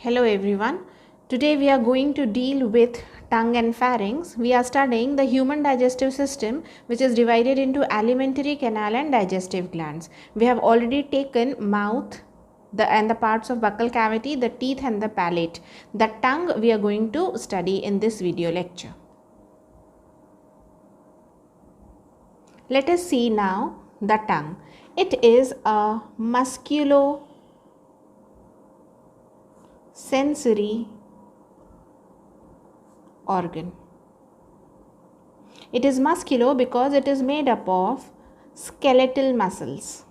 Hello everyone. Today we are going to deal with tongue and pharynx. We are studying the human digestive system, which is divided into alimentary canal and digestive glands. We have already taken mouth and the parts of buccal cavity, the teeth and the palate. The tongue we are going to study in this video lecture. Let us see now the tongue. It is a musculosensory organ. It is muscular because it is made up of skeletal muscles.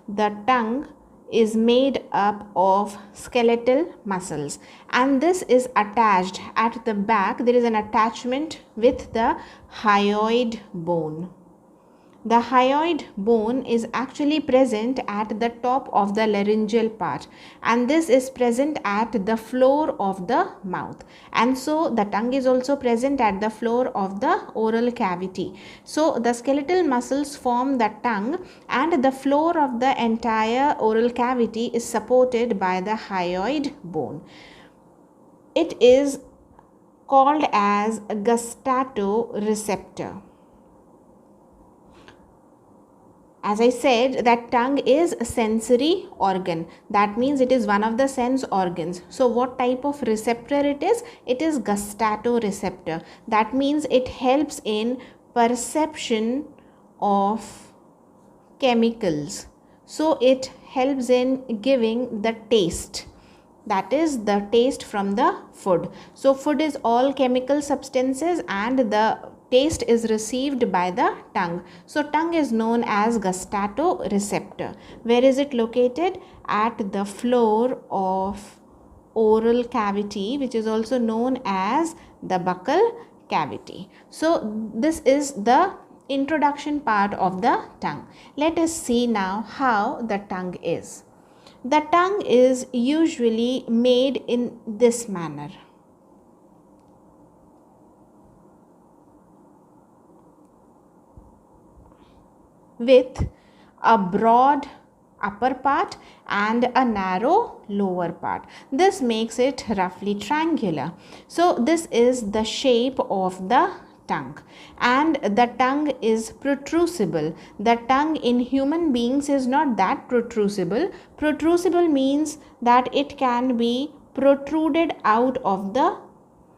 The tongue is made up of skeletal muscles, and this is attached at the back. There is an attachment with the hyoid bone. The hyoid bone is actually present at the top of the laryngeal part, and this is present at the floor of the mouth, and so the tongue is also present at the floor of the oral cavity. So the skeletal muscles form the tongue, and the floor of the entire oral cavity is supported by the hyoid bone. It is called as a gustatoreceptor. As I said, that tongue is a sensory organ. That means it is one of the sense organs. So what type of receptor it is? It is gustatoreceptor. That means it helps in perception of chemicals. So it helps in giving the taste. That is the taste from the food. So food is all chemical substances, and the taste is received by the tongue. So tongue is known as gustatoreceptor. Where is it located? At the floor of oral cavity, which is also known as the buccal cavity. So this is the introduction part of the tongue. Let us see now how the tongue is. The tongue is usually made in this manner. With a broad upper part and a narrow lower part. This makes it roughly triangular. So this is the shape of the tongue, and the tongue is protrusible. The tongue in human beings is not that protrusible. Protrusible means that it can be protruded out of the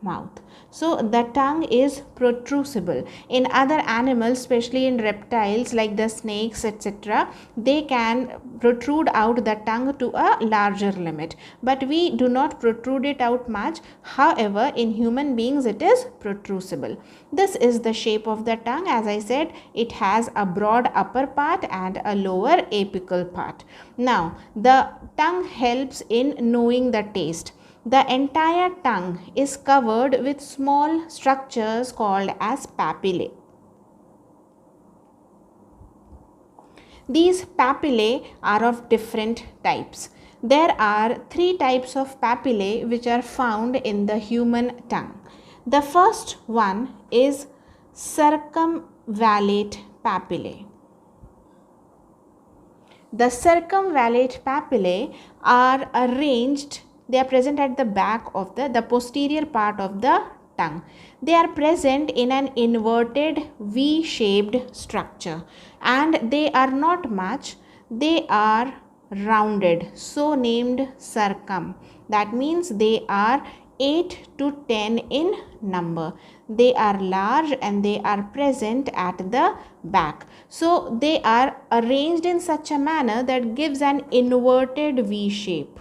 mouth. So the tongue is protrusible. In other animals, especially in reptiles like the snakes, etc., they can protrude out the tongue to a larger limit, but we do not protrude it out much. However, in human beings it is protrusible. This is the shape of the tongue. As I said, it has a broad upper part and a lower apical part. Now the tongue helps in knowing the taste. The entire tongue is covered with small structures called as papillae. These papillae are of different types. There are 3 types of papillae which are found in the human tongue. The first one is circumvallate papillae. The circumvallate papillae are arranged. They are present at the back of the posterior part of the tongue. They are present in an inverted V-shaped structure, and they are not much. They are rounded, so named circum. That means they are 8 to 10 in number. They are large and they are present at the back. So they are arranged in such a manner that gives an inverted V shape.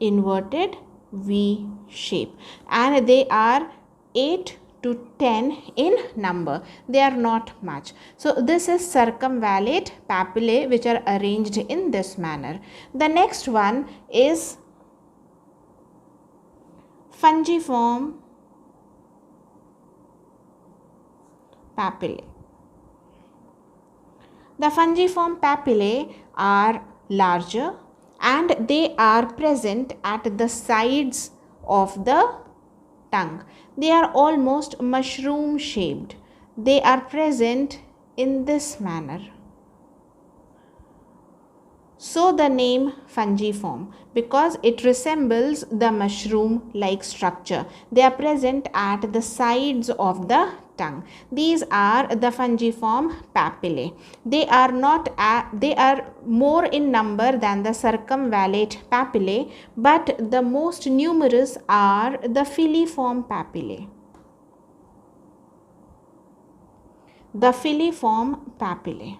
Inverted V shape, and they are 8 to 10 in number. They are not much. So this is circumvallate papillae, which are arranged in this manner. The next one is fungiform papillae. The fungiform papillae are larger, and they are present at the sides of the tongue. They are almost mushroom shaped. They are present in this manner. So the name fungiform, because it resembles the mushroom like structure. They are present at the sides of the tongue. These are the fungiform papillae. They are more in number than the circumvallate papillae, but the most numerous are the filiform papillae. The filiform papillae,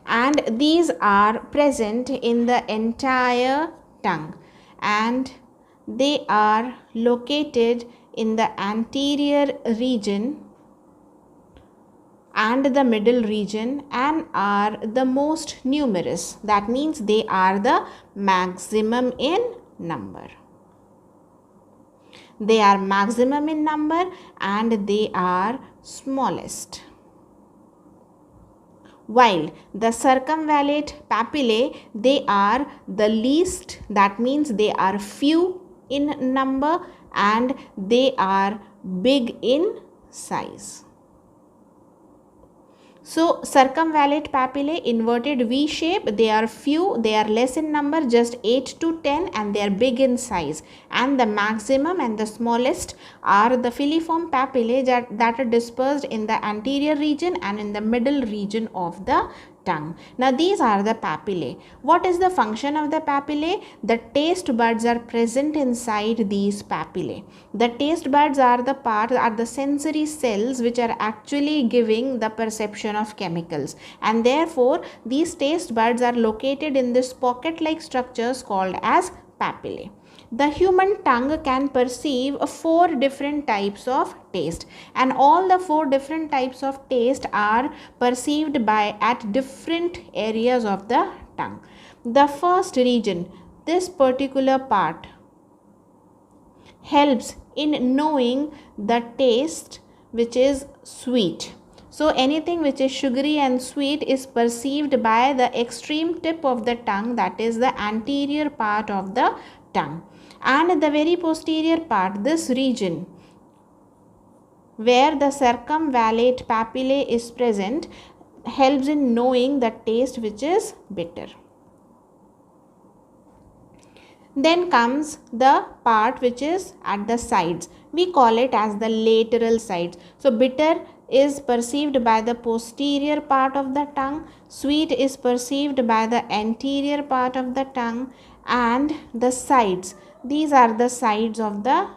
and these are present in the entire tongue, and they are located in the anterior region and the middle region and are the most numerous. That means they are the maximum in number. They are maximum in number and they are smallest. While the circumvallate papillae, they are the least, that means they are few in number and they are big in size. So circumvallate papillae, inverted V shape, they are few, they are less in number, just 8 to 10, and they are big in size. And the maximum and the smallest are the filiform papillae that are dispersed in the anterior region and in the middle region of the tongue. Now these are the papillae. What is the function of the papillae? The taste buds are present inside these papillae. The taste buds are the sensory cells which are actually giving the perception of chemicals, and therefore these taste buds are located in this pocket like structures called as papillae. The human tongue can perceive 4 different types of taste, and all the 4 different types of taste are perceived by at different areas of the tongue. The first region, this particular part, helps in knowing the taste which is sweet. So anything which is sugary and sweet is perceived by the extreme tip of the tongue, that is the anterior part of the tongue. And the very posterior part, this region where the circumvallate papillae is present, helps in knowing the taste which is bitter. Then comes the part which is at the sides. We call it as the lateral sides. So bitter is perceived by the posterior part of the tongue, sweet is perceived by the anterior part of the tongue, and the sides, these are the sides of the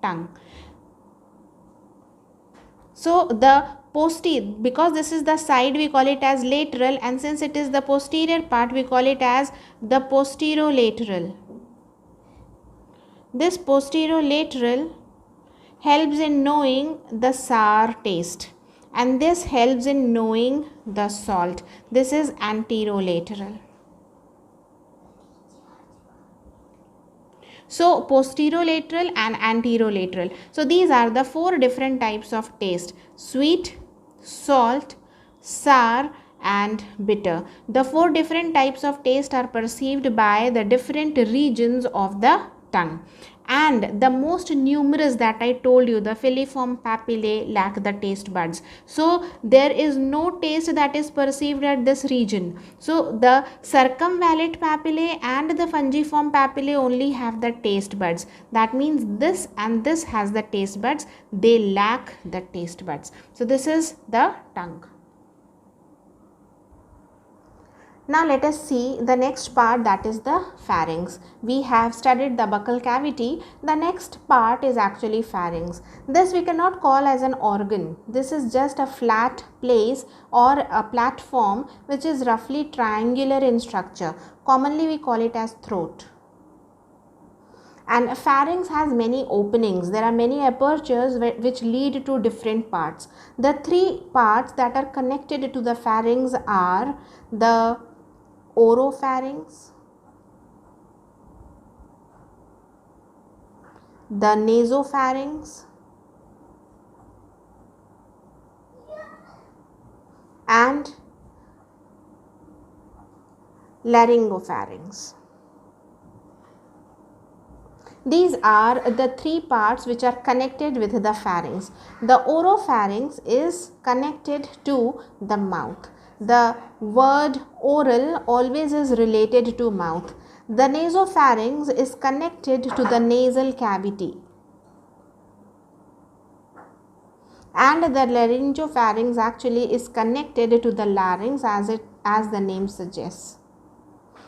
tongue. So the because this is the side, we call it as lateral, and since it is the posterior part, we call it as the posterolateral. This posterolateral helps in knowing the sour taste, and this helps in knowing the salt. This is anterolateral. So posterolateral and anterolateral. So these are the 4 different types of taste: sweet, salt, sour and bitter. The 4 different types of taste are perceived by the different regions of the tongue. And the most numerous that I told you, the filiform papillae, lack the taste buds. So there is no taste that is perceived at this region. So the circumvallate papillae and the fungiform papillae only have the taste buds. That means this and this has the taste buds. They lack the taste buds. So this is the tongue. Now let us see the next part, that is the pharynx. We have studied the buccal cavity. The next part is actually pharynx. This we cannot call as an organ. This is just a flat place or a platform which is roughly triangular in structure. Commonly we call it as throat. And pharynx has many openings. There are many apertures which lead to different parts. The 3 parts that are connected to the pharynx are the oropharynx, the nasopharynx, and laryngopharynx. These are the 3 parts which are connected with the pharynx. The oropharynx is connected to the mouth. the word oral always is related to mouth. The nasopharynx is connected to the nasal cavity, and the laryngopharynx actually is connected to the larynx as the name suggests.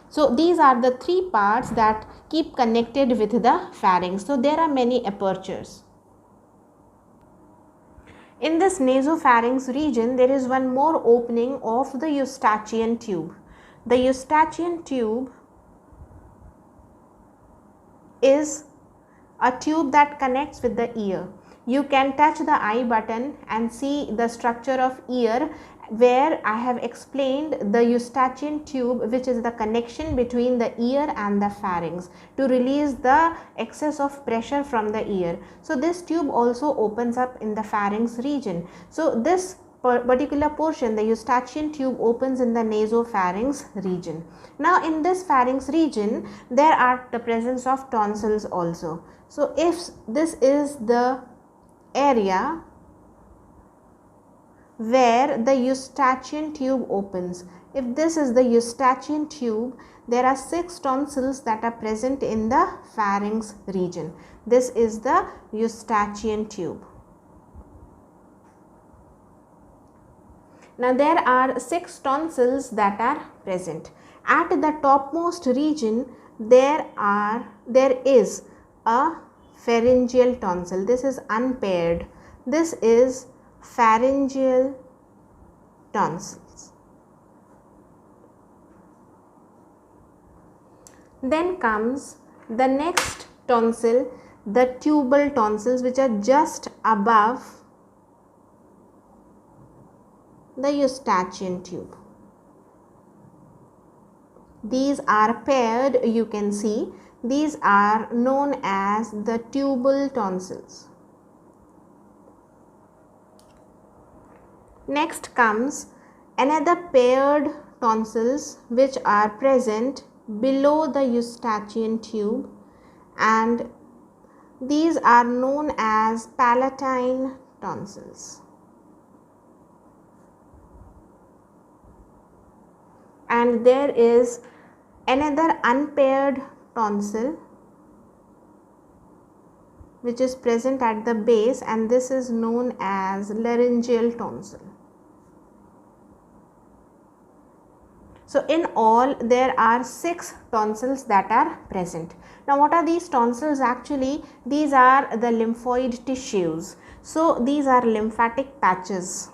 So these are the three parts that keep connected with the pharynx. So there are many apertures. In this nasopharynx region, there is one more opening of the eustachian tube. The eustachian tube is a tube that connects with the ear. You can touch the eye button and see the structure of ear, where I have explained the eustachian tube, which is the connection between the ear and the pharynx to release the excess of pressure from the ear. So this tube also opens up in the pharynx region. So this particular portion, the eustachian tube, opens in the nasopharynx region. Now in this pharynx region, there are the presence of tonsils also. So if this is the area where the eustachian tube opens, if this is the eustachian tube, there are 6 tonsils that are present in the pharynx region. This is the eustachian tube. Now there are 6 tonsils that are present. At the topmost region, there is a pharyngeal tonsil. This is unpaired. This is pharyngeal tonsils. Then comes the next tonsil, the tubal tonsils, which are just above the eustachian tube. These are paired, you can see. These are known as the tubal tonsils. Next comes another paired tonsils which are present below the eustachian tube, and these are known as palatine tonsils. And there is another unpaired tonsil which is present at the base, and this is known as laryngeal tonsil. So in all, there are 6 tonsils that are present. Now what are these tonsils actually? These are the lymphoid tissues. So these are lymphatic patches.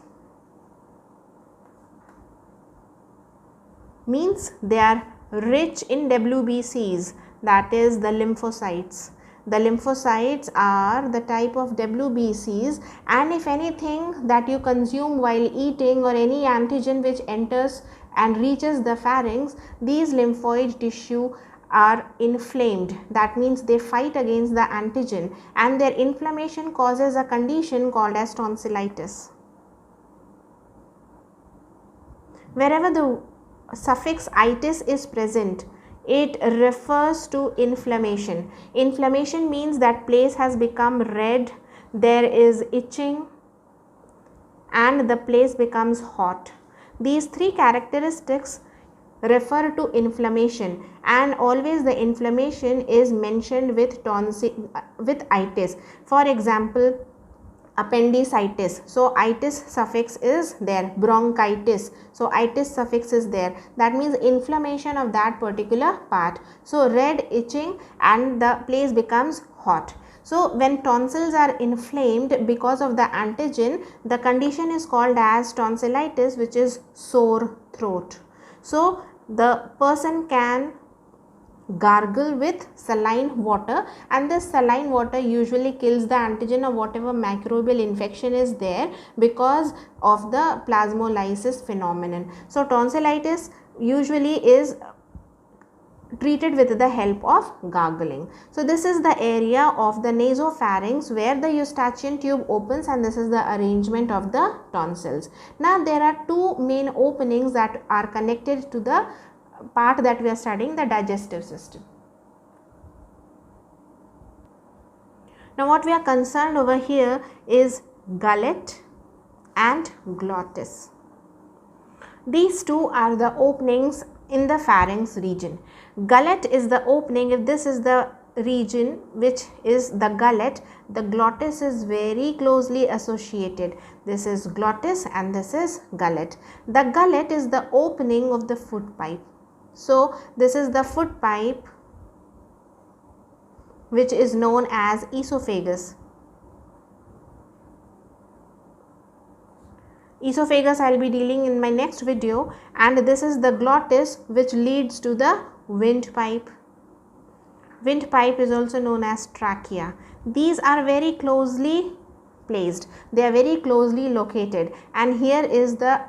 Means they are rich in WBCs, that is the lymphocytes. The lymphocytes are the type of WBCs, and if anything that you consume while eating or any antigen which enters and reaches the pharynx, these lymphoid tissue are inflamed. That means they fight against the antigen, and their inflammation causes a condition called as tonsillitis. Wherever the suffix itis is present, it refers to inflammation. Inflammation means that place has become red, there is itching, and the place becomes hot. These 3 characteristics refer to inflammation, and always the inflammation is mentioned with itis. For example, appendicitis, so itis suffix is there. Bronchitis, so itis suffix is there. That means inflammation of that particular part. So red, itching, and the place becomes hot. So when tonsils are inflamed because of the antigen, the condition is called as tonsillitis, which is sore throat. So the person can gargle with saline water, and this saline water usually kills the antigen of whatever microbial infection is there because of the plasmolysis phenomenon. So tonsillitis usually is treated with the help of gargling. So this is the area of the nasopharynx where the eustachian tube opens, and this is the arrangement of the tonsils. Now there are 2 main openings that are connected to the part that we are studying, the digestive system. Now what we are concerned over here is gullet and glottis. These two are the openings in the pharynx region. Gullet is the opening. If this is the region which is the gullet, the glottis is very closely associated. This is glottis and this is gullet. The gullet is the opening of the food pipe. So this is the food pipe which is known as esophagus. Esophagus I will be dealing in my next video, and this is the glottis which leads to the windpipe. Windpipe is also known as trachea. These are very closely placed, they are very closely located, and here is the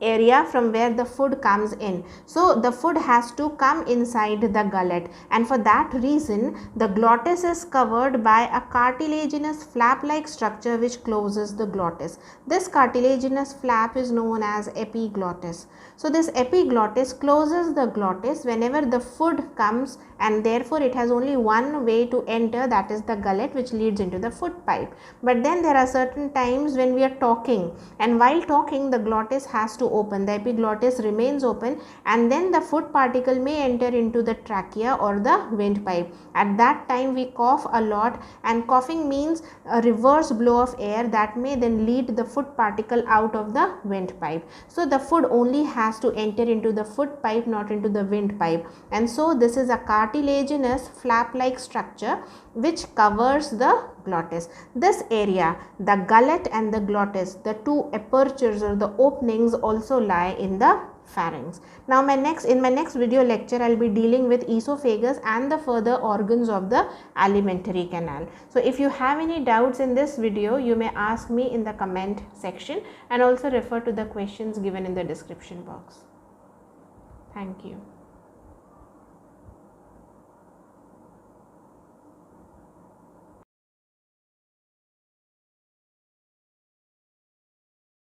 area from where the food comes in. So the food has to come inside the gullet, and for that reason the glottis is covered by a cartilaginous flap like structure which closes the glottis. This cartilaginous flap is known as epiglottis. So this epiglottis closes the glottis whenever the food comes, and therefore it has only one way to enter, that is the gullet, which leads into the food pipe. But then there are certain times when we are talking, and while talking the glottis has to open, the epiglottis remains open, and then the food particle may enter into the trachea or the windpipe. At that time we cough a lot, and coughing means a reverse blow of air that may then lead the food particle out of the windpipe. So the food only has to enter into the food pipe, not into the windpipe, and so this is a cartilaginous flap like structure which covers the glottis. This area, the gullet and the glottis, the two apertures or the openings also lie in the pharynx. Now in my next video lecture I will be dealing with esophagus and the further organs of the alimentary canal. So if you have any doubts in this video, you may ask me in the comment section, and also refer to the questions given in the description box. Thank you.